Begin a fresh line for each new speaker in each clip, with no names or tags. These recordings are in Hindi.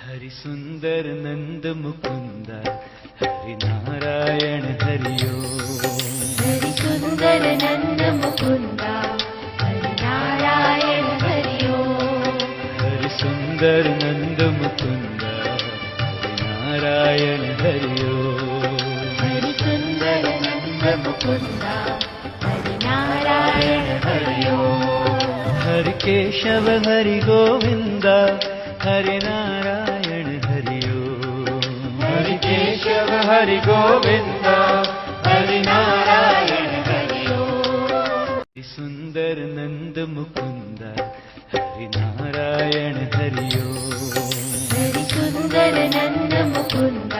हरि सुंदर नंद मुकुंद हरि नारायण हरिओ।
हरि सुंदर नंद मुकुंद हरि नारायण हरिओ।
हरि सुंदर नंद मुकुंद हरि नारायण हरिओ।
हरि सुंदर नंद मुकुंद हरि नारायण हरिओ।
हरि केशव हरि गोविंद हरि नारायण हरिओ।
हरि केशव हरि गोविंद हरि नारायण हरिओ।
हरि सुंदर नंद मुकुंद हरि नारायण हरिओ।
हरि सुंदर नंद मुकुंद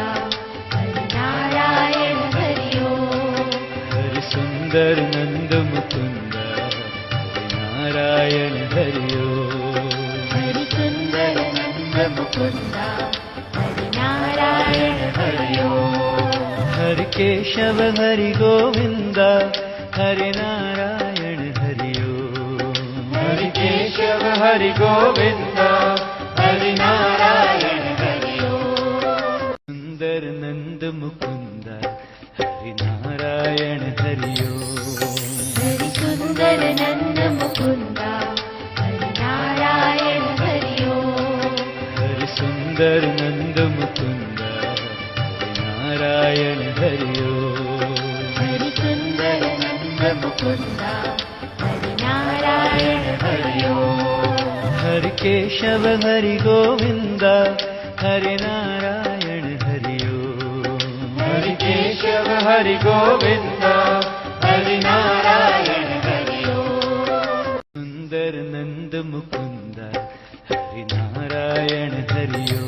हरि नारायण हरिओ।
हरि सुंदर नंद मुकुंद हरि नारायण हरिओ।
हरि सुंदर नंद मुकुंद हरि नारायण हरिओ।
हरि केशव हरि गोविंद हरि नारायण हरिओ।
हरि केशव हरि गोविंद हरि नारायण हरिओ।
सुंदर नंद मुकुंद हरि नारायण हरिओ।
हरि सुंदर नंद मुकुंद हरि नारायण हरिओ।
हरि सुंदर नंद मुकुंद हरि नारायण हरिओ।
हरि सुंदर नंद मुकुंद हरि नारायण हरिओ।
हरि केशव हरि गोविंद हरि नारायण हरिओ।
हरि केशव हरि गोविंद हरि नारायण हरिओ।
सुंदर नंद मुकुंद हरि नारायण हरिओ।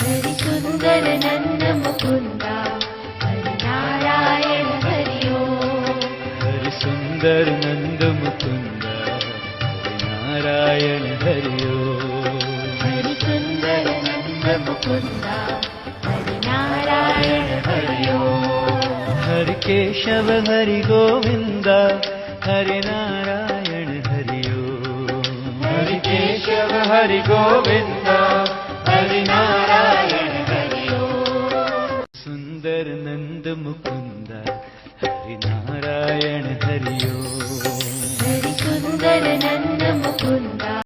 हरि सुंदर नंद मुकुंद हरि नारायण हरिओ।
हरि सुंदर नंद मुकुंद हरि नारायण हरिओ।
हरि सुंदर नंद मुकुंद हरि नारायण हरिओ।
हरि केशव हरि गोविंद हरि नारायण हरिओ।
हरि केशव हरि गोविंद हरि नारायण हरिओ।
सुंदर नंद मुकुंद